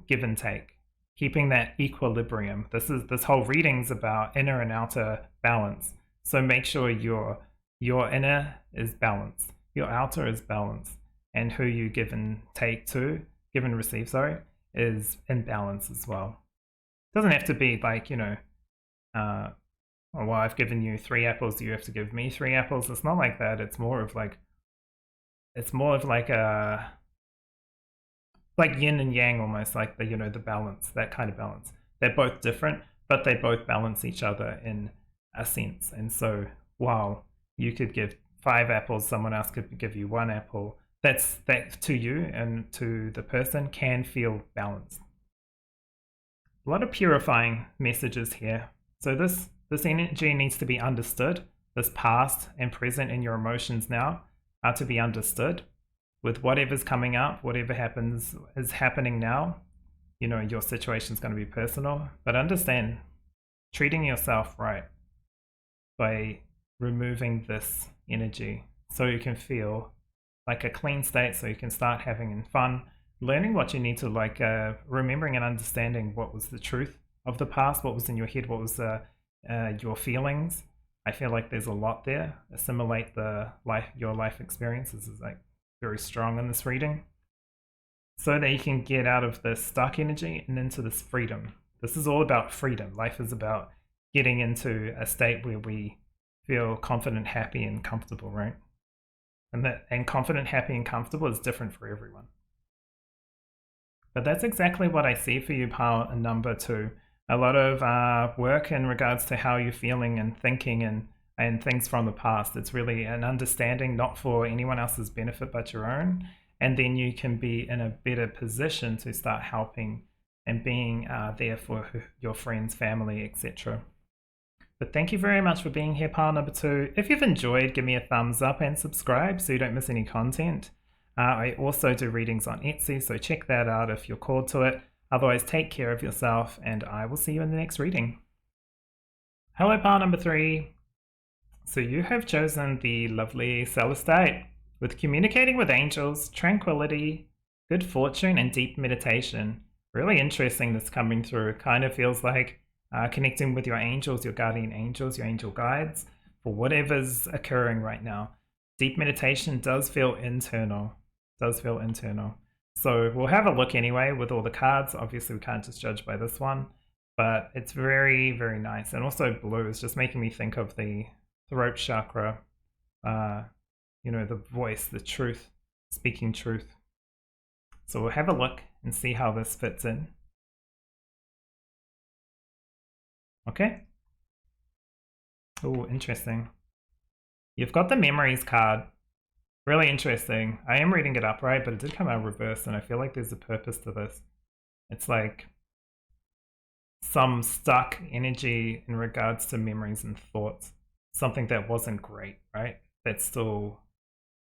give and take, keeping that equilibrium. This whole reading's about inner and outer balance. So make sure your inner is balanced, your outer is balanced, and who you give and take to, give and receive, sorry, is in balance as well. It doesn't have to be like, you know, well, I've given you 3 apples, you have to give me 3 apples. It's not like that. It's more of like a like yin and yang, almost, like the, you know, the balance, that kind of balance. They're both different, but they both balance each other in a sense. And so while you could give 5 apples, someone else could give you 1 apple, that to you and to the person can feel balanced. A lot of purifying messages here. So this energy needs to be understood. This past and present and your emotions now are to be understood. With whatever's coming up, whatever happens is happening now, you know, your situation is going to be personal, but understand treating yourself right by removing this energy so you can feel like a clean state, so you can start having fun, learning what you need to, like remembering and understanding what was the truth of the past, what was in your head, what was your feelings. I feel like there's a lot there. Assimilate your life experiences is like very strong in this reading, so that you can get out of this stuck energy and into this freedom. This is all about freedom. Life is about getting into a state where we feel confident, happy, and comfortable, right? And confident, happy, and comfortable is different for everyone. But that's exactly what I see for you, pile number 2. A lot of work in regards to how you're feeling and thinking and things from the past. It's really an understanding, not for anyone else's benefit but your own. And then you can be in a better position to start helping and being there for your friends, family, etc. But thank you very much for being here, pile number 2. If you've enjoyed, give me a thumbs up and subscribe so you don't miss any content. I also do readings on Etsy, so check that out if you're called to it. Otherwise, take care of yourself, and I will see you in the next reading. Hello, pile number 3. So you have chosen the lovely Celestite with communicating with angels, tranquility, good fortune, and deep meditation. Really interesting that's coming through. Kind of feels like connecting with your angels, your guardian angels, your angel guides for whatever's occurring right now. Deep meditation does feel internal. So we'll have a look anyway with all the cards. Obviously, we can't just judge by this one, but it's very, very nice. And also blue is just making me think of the throat chakra, you know, the voice, the truth, speaking truth. So we'll have a look and see how this fits in. Okay. Oh, interesting. You've got the memories card. Really interesting. I am reading it upright, but it did come out reversed, and I feel like there's a purpose to this. It's like some stuck energy in regards to memories and thoughts. Something that wasn't great, right? That's still,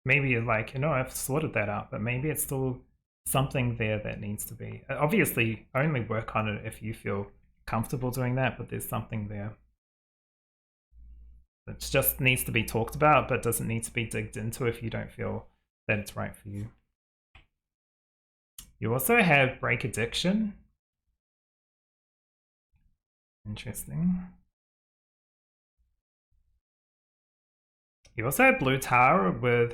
maybe you're like, you know, I've sorted that out, but maybe it's still something there that needs to be. Obviously, only work on it if you feel comfortable doing that, but there's something there. It just needs to be talked about, but doesn't need to be digged into if you don't feel that it's right for you. You also have break addiction. Interesting. You also have blue tower with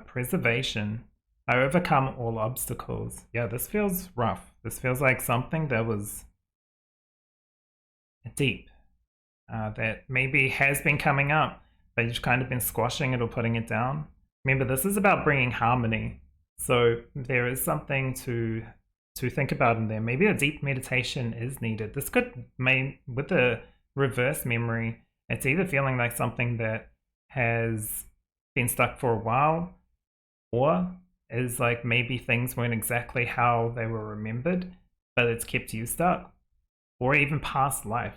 preservation. I overcome all obstacles. Yeah, this feels rough. This feels like something that was deep, that maybe has been coming up, but you've kind of been squashing it or putting it down. Remember, this is about bringing harmony. So there is something to think about in there. Maybe a deep meditation is needed. This could, with the reverse memory, it's either feeling like something that has been stuck for a while, or is like maybe things weren't exactly how they were remembered, but it's kept you stuck. Or even past life.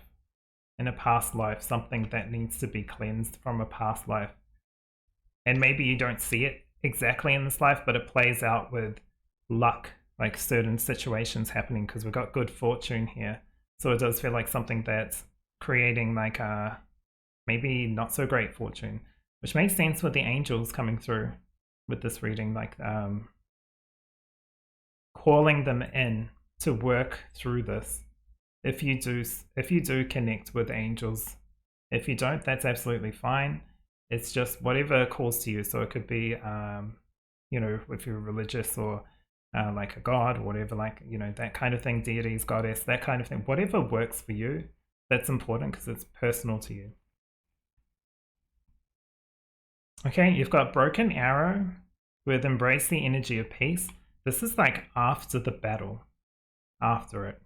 In a past life, something that needs to be cleansed from a past life. And maybe you don't see it exactly in this life, but it plays out with luck, like certain situations happening, because we've got good fortune here. So it does feel like something that's creating like a maybe not so great fortune, which makes sense with the angels coming through with this reading, like calling them in to work through this. If you do connect with angels. If you don't, that's absolutely fine. It's just whatever calls to you. So it could be, you know, if you're religious or like a god or whatever, like, you know, that kind of thing, deities, goddess, that kind of thing, whatever works for you, that's important because it's personal to you. Okay, you've got broken arrow with embrace the energy of peace. This is like after the battle, after it.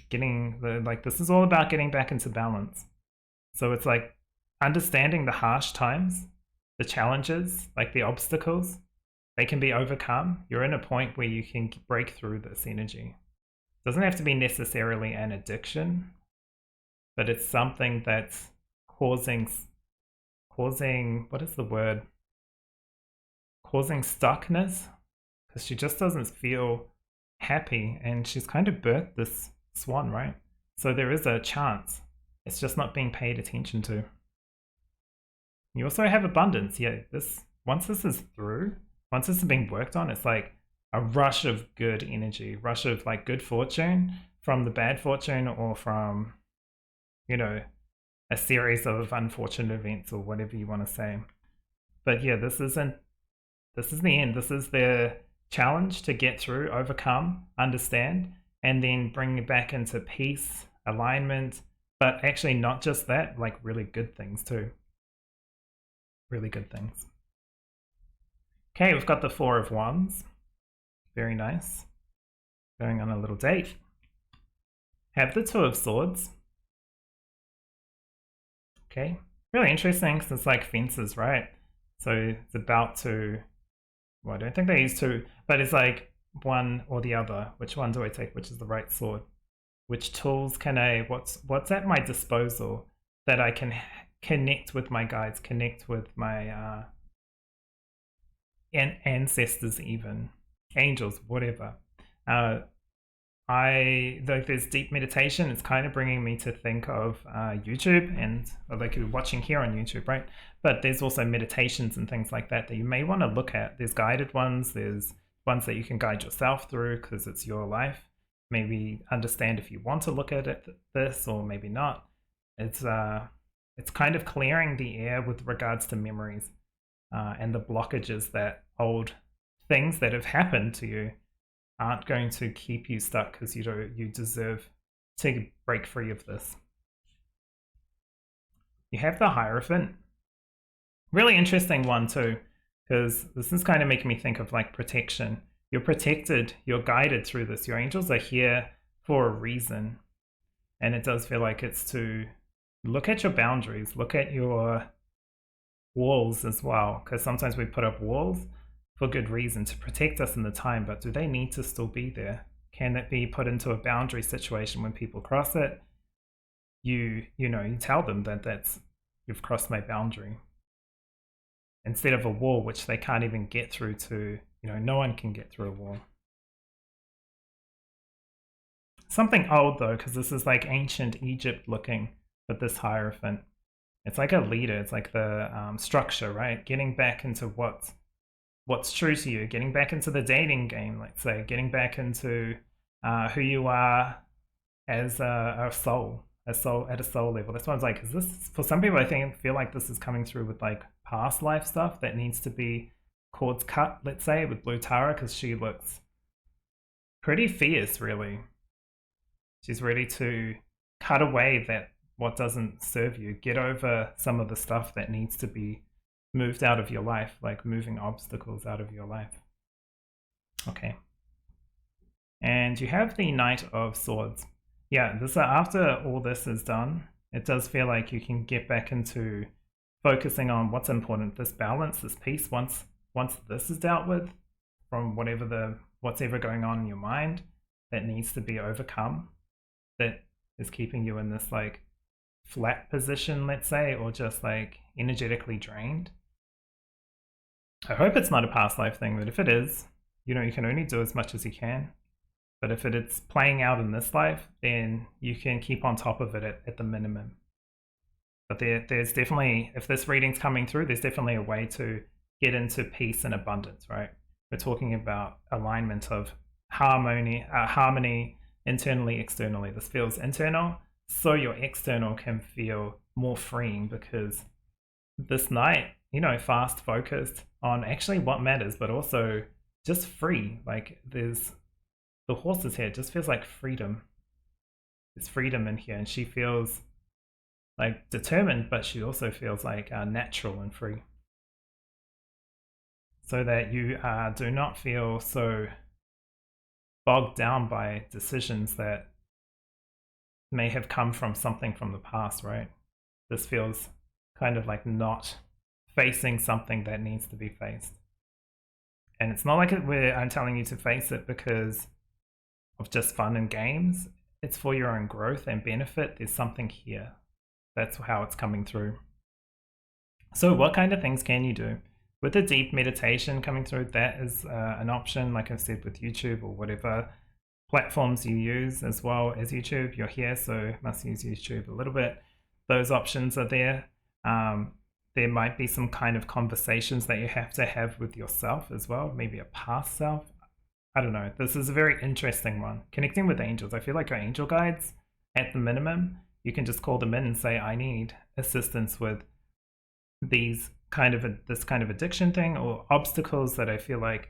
Getting the, like, this is all about getting back into balance. So it's like understanding the harsh times, the challenges, like the obstacles, they can be overcome. You're in a point where you can break through this energy. It doesn't have to be necessarily an addiction, but it's something that's causing, what is the word? Causing stuckness, because she just doesn't feel happy, and she's kind of birthed this swan, right? So there is a chance. It's just not being paid attention to. You also have abundance. Yeah, once this is through, once this is being worked on, it's like a rush of good energy, rush of like good fortune from the bad fortune, or from, you know, a series of unfortunate events or whatever you want to say. But yeah, this is the end. This is the challenge to get through, overcome, understand, and then bring it back into peace, alignment, but actually not just that, like really good things too. Really good things. Okay, we've got the Four of Wands. Very nice. Going on a little date. Have the Two of Swords. Okay, really interesting because it's like fences, right? So it's about to, well, I don't think they use two, but it's like one or the other. Which one do I take? Which is the right sword? Which tools can I, what's at my disposal that I can connect with my guides, connect with my ancestors, even angels, whatever. There's deep meditation. It's kind of bringing me to think of YouTube, and like you're watching here on YouTube, right? But there's also meditations and things like that you may want to look at. There's guided ones. There's ones that you can guide yourself through because it's your life. Maybe understand if you want to look at this, or maybe not. It's kind of clearing the air with regards to memories and the blockages that old things that have happened to you aren't going to keep you stuck, because you deserve to break free of this. You have the Hierophant. Really interesting one too, because this is kind of making me think of like protection. You're protected, you're guided through this. Your angels are here for a reason. And it does feel like it's to look at your boundaries, look at your walls as well, because sometimes we put up walls for good reason to protect us in the time, but do they need to still be there? Can it be put into a boundary situation when people cross it? You tell them that you've crossed my boundary, instead of a wall which they can't even get through to. No one can get through a wall. Something old though, because this is like ancient Egypt looking, but this Hierophant, it's like a leader. It's like the structure, right? Getting back into what's true to you, getting back into the dating game, let's say, getting back into who you are as a soul, at a soul level. That's why I was like, is this, for some people I feel like this is coming through with like past life stuff that needs to be Quartz cut, let's say, with Blue Tara, because she looks pretty fierce, really. She's ready to cut away that what doesn't serve you, get over some of the stuff that needs to be moved out of your life, like moving obstacles out of your life. Okay. And you have the Knight of Swords. Yeah, this after all this is done, it does feel like you can get back into focusing on what's important, this balance, this peace. Once this is dealt with from what's ever going on in your mind that needs to be overcome, that is keeping you in this like flat position, let's say, or just like energetically drained. I hope it's not a past life thing, but if it is, you know, you can only do as much as you can. But if it's playing out in this life, then you can keep on top of it at the minimum. But there's definitely, if this reading's coming through, there's definitely a way to get into peace and abundance, right? We're talking about alignment of harmony internally, externally. This feels internal, so your external can feel more freeing, because this night, you know, fast focused on actually what matters, but also just free. Like there's the horse's head just feels like freedom. There's freedom in here, and she feels like determined, but she also feels like natural and free. So that you do not feel so bogged down by decisions that may have come from something from the past, right? This feels kind of like not facing something that needs to be faced. And it's not like I'm telling you to face it because of just fun and games. It's for your own growth and benefit. There's something here. That's how it's coming through. So what kind of things can you do? With the deep meditation coming through, that is an option, like I've said, with YouTube or whatever platforms you use, as well as YouTube. You're here, so must use YouTube a little bit. Those options are there. There might be some kind of conversations that you have to have with yourself as well, maybe a past self. I don't know. This is a very interesting one. Connecting with angels. I feel like your angel guides, at the minimum, you can just call them in and say, I need assistance with this kind of addiction thing, or obstacles that I feel like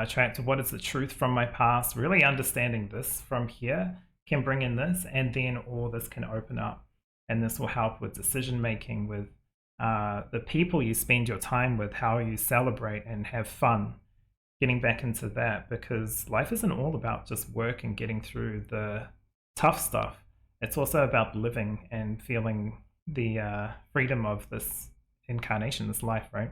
trapped. What is the truth from my past? Really understanding this from here can bring in this, and then all this can open up. And this will help with decision making, with the people you spend your time with, how you celebrate and have fun. Getting back into that, because life isn't all about just work and getting through the tough stuff. It's also about living and feeling the freedom of this incarnation, this life, right?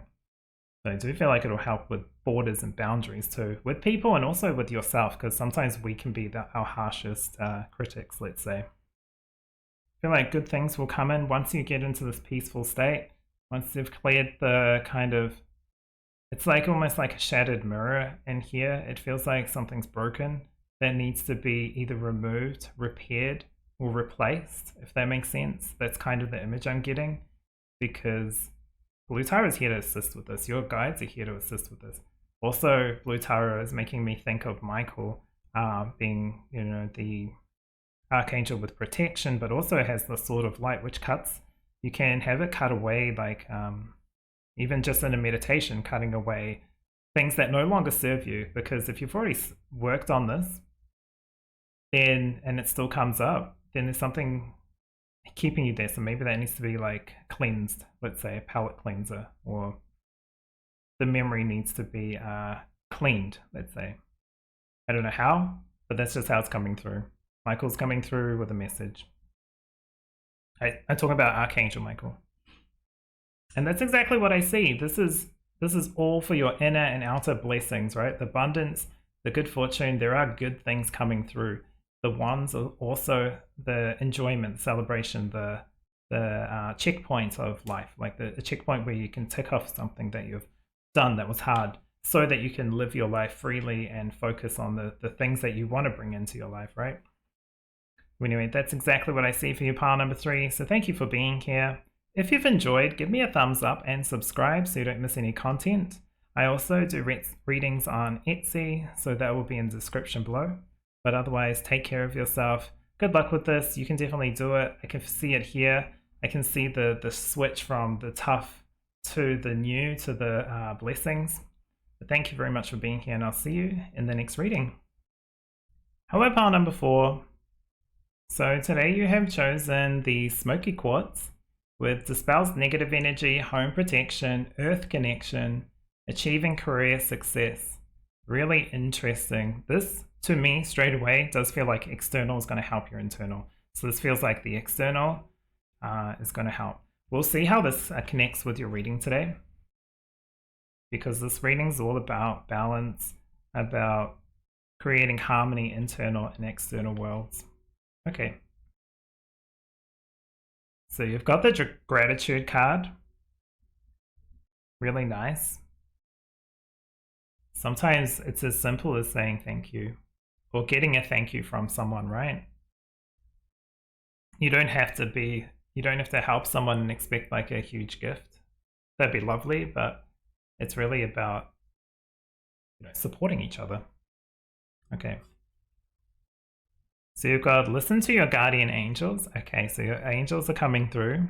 So I do feel like it'll help with borders and boundaries too, with people and also with yourself, because sometimes we can be our harshest critics, let's say. I feel like good things will come in once you get into this peaceful state, once you've cleared the kind of, it's like almost like a shattered mirror in here. It feels like something's broken that needs to be either removed, repaired, or replaced, if that makes sense. That's kind of the image I'm getting, because Blue Tara is here to assist with this. Your guides are here to assist with this. Also, Blue Tara is making me think of Michael being, you know, the archangel with protection, but also has the sword of light, which cuts. You can have it cut away, like even just in a meditation, cutting away things that no longer serve you. Because if you've already worked on this, then, and it still comes up, then there's something keeping you there. So maybe that needs to be like cleansed, let's say a palate cleanser, or the memory needs to be cleaned, let's say. I don't know how, but that's just how it's coming through. Michael's coming through with a message. I'm talking about Archangel Michael. And that's exactly what I see. This is all for your inner and outer blessings, right? The abundance, the good fortune, there are good things coming through. The ones are also the enjoyment, celebration, the checkpoints of life, like the checkpoint where you can tick off something that you've done that was hard, so that you can live your life freely and focus on the things that you want to bring into your life, right? Anyway, that's exactly what I see for you, pile number 3. So thank you for being here. If you've enjoyed, give me a thumbs up and subscribe so you don't miss any content. I also do readings on Etsy, so that will be in the description below. But otherwise, take care of yourself. good luck with this. You can definitely do it. I can see it here. I can see the switch from the tough to the new to the blessings. But thank you very much for being here, and I'll see you in the next reading. Hello, pile number 4. So today you have chosen the Smokey Quartz with dispels negative energy, home protection, earth connection, achieving career success. Really interesting. This, to me, straight away, does feel like external is going to help your internal. So this feels like the external is going to help. We'll see how this connects with your reading today, because this reading is all about balance, about creating harmony, internal and external worlds. Okay. So you've got the gratitude card. Really nice. Sometimes it's as simple as saying thank you or getting a thank you from someone, right? You don't have to help someone and expect like a huge gift. That'd be lovely, but it's really about, you know, supporting each other. Okay. So you've got listen to your guardian angels. Okay, so your angels are coming through.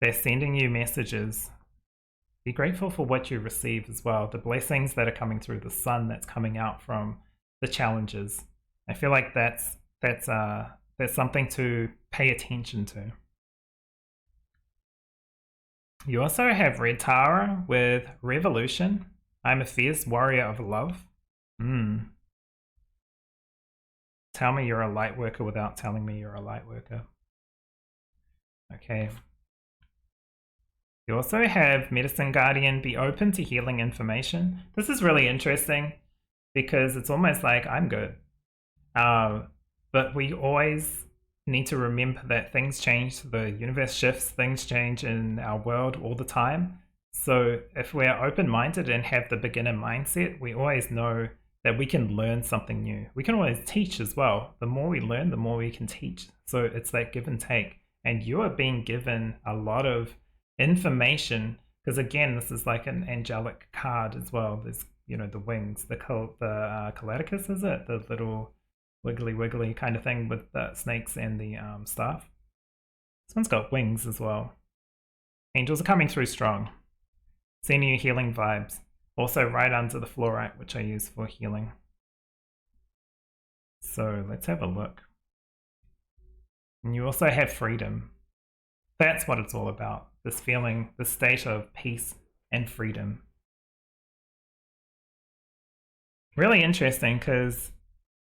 They're sending you messages. Be grateful for what you receive as well. The blessings that are coming through, the sun that's coming out from the challenges. I feel like that's something to pay attention to. You also have Red Tara with Revolution. I'm a fierce warrior of love. Tell me you're a light worker without telling me you're a light worker. Okay. You also have Medicine Guardian, be open to healing information. This is really interesting because it's almost like I'm good. But we always need to remember that things change, the universe shifts, things change in our world all the time. So if we're open-minded and have the beginner mindset, we always know that we can learn something new. We can always teach as well. The more we learn, the more we can teach. So it's that give and take. And you are being given a lot of information, because again, this is like an angelic card as well. There's, you know, the wings, the Calaticus, is it? The little wiggly kind of thing with the snakes and the staff. This one's got wings as well. Angels are coming through strong. Sending you healing vibes. Also right under the fluorite, which I use for healing. So let's have a look. And you also have freedom. That's what it's all about. This feeling, this state of peace and freedom. Really interesting, because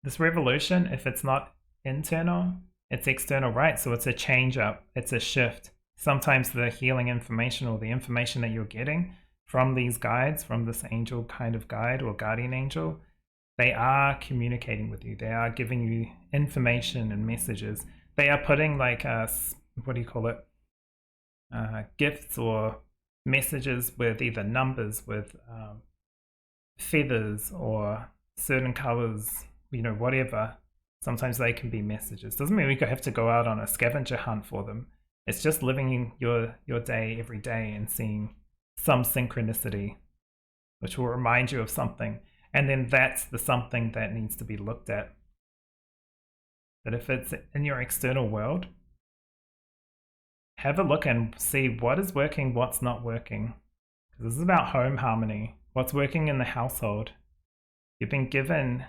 this revolution, if it's not internal, it's external, right? So it's a change up, it's a shift. Sometimes the healing information or the information that you're getting from these guides, from this angel kind of guide or guardian angel, they are communicating with you. They are giving you information and messages. They are putting like, what do you call it? Gifts or messages with either numbers, with feathers or certain colors, you know, whatever. Sometimes they can be messages. Doesn't mean we have to go out on a scavenger hunt for them. It's just living your day every day and seeing some synchronicity, which will remind you of something. And then that's the something that needs to be looked at. But if it's in your external world, have a look and see what is working, what's not working. Because this is about home harmony. What's working in the household. You've been given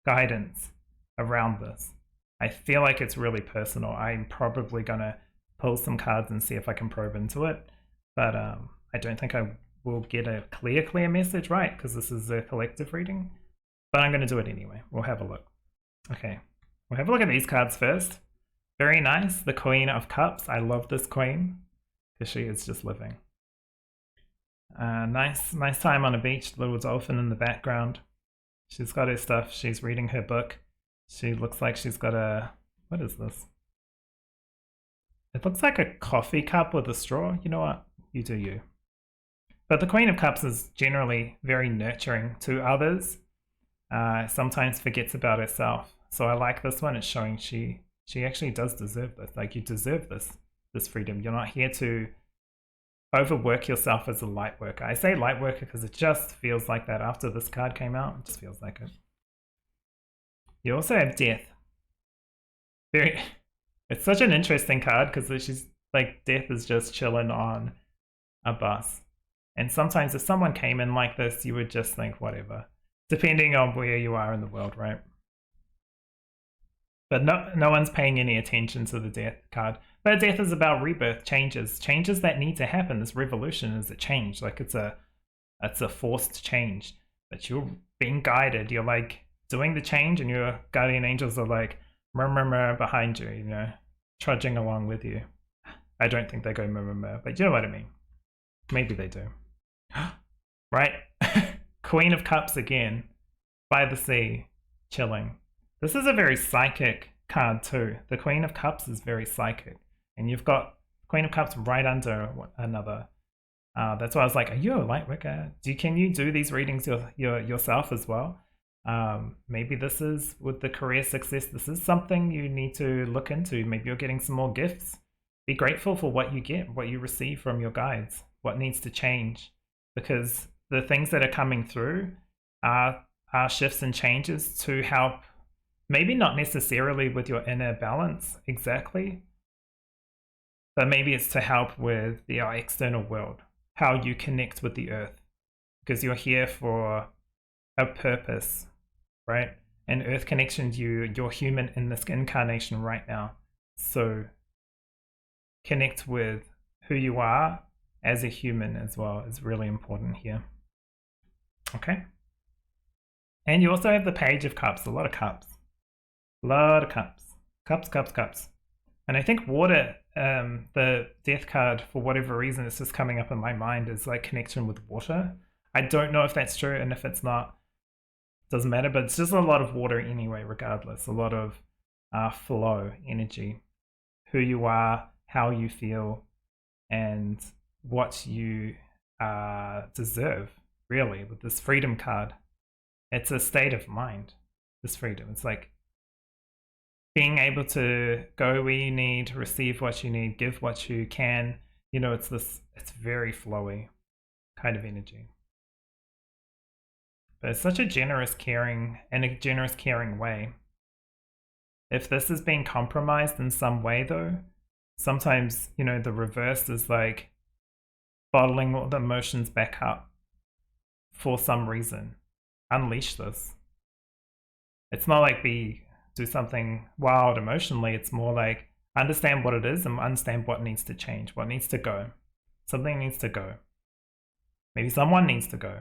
guidance around this. I feel like it's really personal. I'm probably going to pull some cards and see if I can probe into it. But I don't think I will get a clear message, right? Because this is a collective reading. But I'm going to do it anyway. We'll have a look. Okay. We'll have a look at these cards first. Very nice. The Queen of Cups. I love this queen because she is just living. Nice time on a beach. Little dolphin in the background. She's got her stuff. She's reading her book. She looks like she's got a... What is this? It looks like a coffee cup with a straw. You know what? You do you. But the Queen of Cups is generally very nurturing to others. Sometimes forgets about herself. So I like this one. It's showing she actually does deserve this. Like, you deserve this freedom. You're not here to overwork yourself as a light worker. I say light worker because it just feels like that after this card came out. It just feels like it. You also have Death. very. It's such an interesting card because she's like death is just chilling on a bus. And sometimes if someone came in like this, you would just think whatever, depending on where you are in the world, right? But no one's paying any attention to the death card. But death is about rebirth, changes that need to happen. This revolution is a change, like it's a forced change. But you're being guided. You're like doing the change, and your guardian angels are like murmur behind you, you know, trudging along with you. I don't think they go murmur, but you know what I mean. Maybe they do. Right? Queen of Cups again, by the sea, chilling. This is a very psychic card too. The Queen of Cups is very psychic, and you've got Queen of Cups right under another. That's why I was like, are you a light worker? Can you do these readings yourself as well? Maybe this is with the career success. This is something you need to look into. Maybe you're getting some more gifts. Be grateful for what you get, what you receive from your guides, what needs to change, because the things that are coming through are shifts and changes to help. Maybe not necessarily with your inner balance exactly, but maybe it's to help with the external world, how you connect with the earth, because you're here for a purpose, right? And earth connections, you're human in this incarnation right now. So connect with who you are as a human as well is really important here. Okay. And you also have the Page of Cups, a lot of cups. A lot of cups. Cups. And I think water, the death card, for whatever reason, it's just coming up in my mind is like connection with water. I don't know if that's true, and if it's not, it doesn't matter, but it's just a lot of water anyway, regardless. A lot of flow, energy, who you are, how you feel, and what you deserve, really, with this freedom card. It's a state of mind, this freedom. It's like being able to go where you need, receive what you need, give what you can. You know, it's very flowy kind of energy. But it's such a generous, caring way. If this is being compromised in some way, though, sometimes, you know, the reverse is like bottling all the emotions back up for some reason. Unleash this. It's not like do something wild emotionally. It's more like understand what it is and understand what needs to change, what needs to go. Something needs to go. Maybe someone needs to go.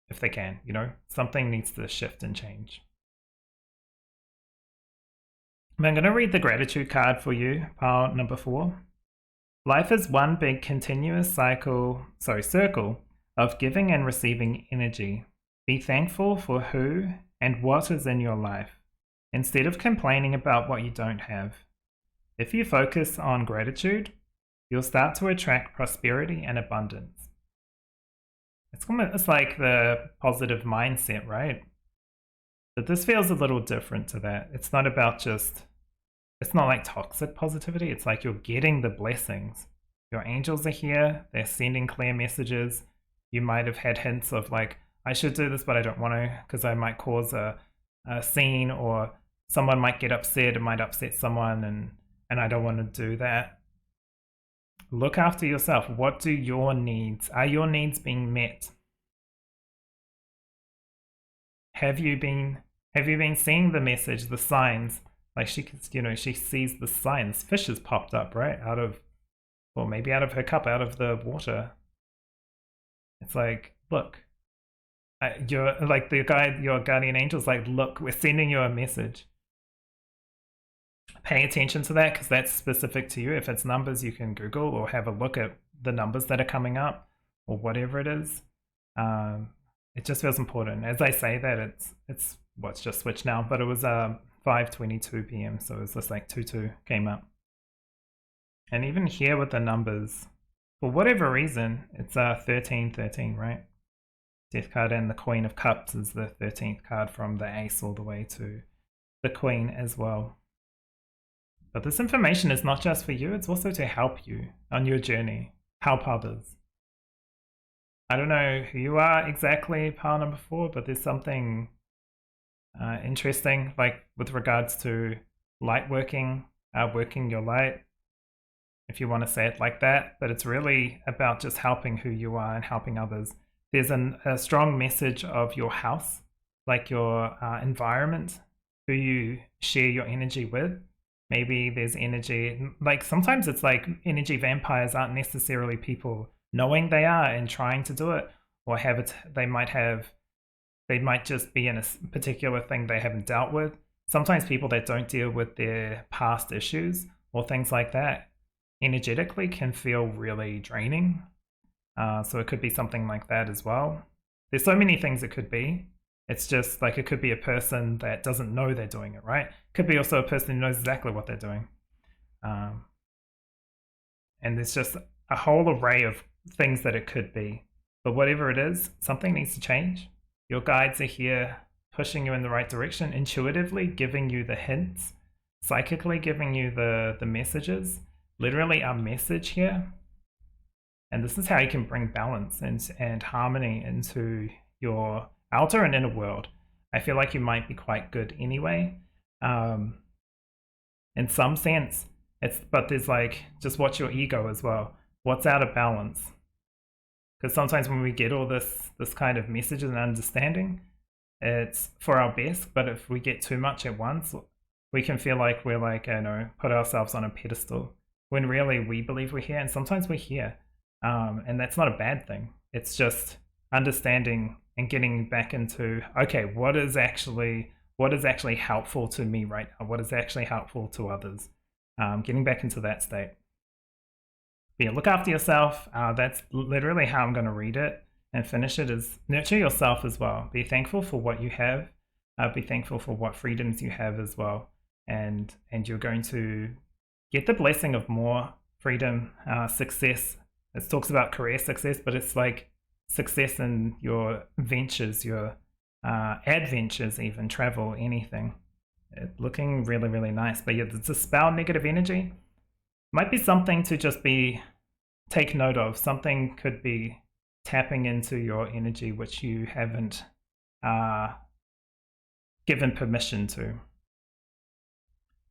If they can, you know, something needs to shift and change. I'm going to read the gratitude card for you, pile number 4. Life is one big continuous circle of giving and receiving energy. Be thankful for who and what is in your life, instead of complaining about what you don't have. If you focus on gratitude, you'll start to attract prosperity and abundance. It's like the positive mindset, right? But this feels a little different to that. It's not about it's not like toxic positivity. It's like you're getting the blessings. Your angels are here. They're sending clear messages. You might have had hints of like, I should do this, but I don't want to because I might cause a scene, or someone might get upset. It might upset someone, and I don't want to do that. Look after yourself. What do your needs? Are your needs being met? Have you been seeing the message, the signs? Like she sees the signs. Fish has popped up, right? Maybe out of her cup, out of the water. It's like, look. You're like your guardian angel's like, look, we're sending you a message. Pay attention to that, because that's specific to you. If it's numbers, you can Google or have a look at the numbers that are coming up, or whatever it is. It just feels important. As I say that, it's just switched now, but it was 5:22 p.m. so it's just like 22 came up. And even here with the numbers, for whatever reason, it's 1313, right? Death card, and the Queen of Cups is the 13th card from the Ace all the way to the Queen as well. But this information is not just for you, it's also to help you on your journey, help others. I don't know who you are exactly, pile number 4, but there's something interesting, like with regards to light working, working your light, if you want to say it like that. But it's really about just helping who you are and helping others. There's a strong message of your house, like your environment, who you share your energy with. Maybe there's energy, like sometimes it's like energy vampires aren't necessarily people knowing they are and trying to do it, or have it, they might just be in a particular thing they haven't dealt with. Sometimes people that don't deal with their past issues or things like that energetically can feel really draining. So it could be something like that as well. There's so many things it could be. It's just like it could be a person that doesn't know they're doing it, right? It could be also a person who knows exactly what they're doing. And there's just a whole array of things that it could be. But whatever it is, something needs to change. Your guides are here pushing you in the right direction, intuitively giving you the hints, psychically giving you the messages, literally a message here. And this is how you can bring balance and harmony into your outer and inner world. I feel like you might be quite good anyway. In some sense, but there's like, just watch your ego as well. What's out of balance? Because sometimes when we get all this kind of messages and understanding, it's for our best, but if we get too much at once, we can feel like we're like, put ourselves on a pedestal, when really we believe we're here, and sometimes we're here. And that's not a bad thing. It's just understanding and getting back into, okay, what is actually helpful to me right now? What is actually helpful to others? Getting back into that state. But yeah, look after yourself. That's literally how I'm going to read it and finish it, is nurture yourself as well. Be thankful for what you have. Be thankful for what freedoms you have as well. And you're going to get the blessing of more freedom, success. It talks about career success, but it's like success in your ventures, your adventures, even travel, anything. Looking really, really nice. But yeah, to dispel negative energy might be something to just take note of. Something could be tapping into your energy which you haven't given permission to.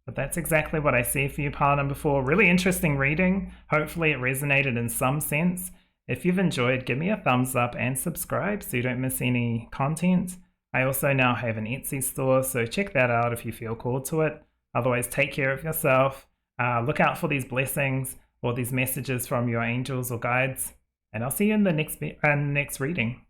But that's exactly what I see for you, pile number 4. Really interesting reading. Hopefully it resonated in some sense. If you've enjoyed, give me a thumbs up and subscribe so you don't miss any content. I also now have an Etsy store, so check that out if you feel called to it. Otherwise, take care of yourself. Look out for these blessings or these messages from your angels or guides. And I'll see you in the next reading.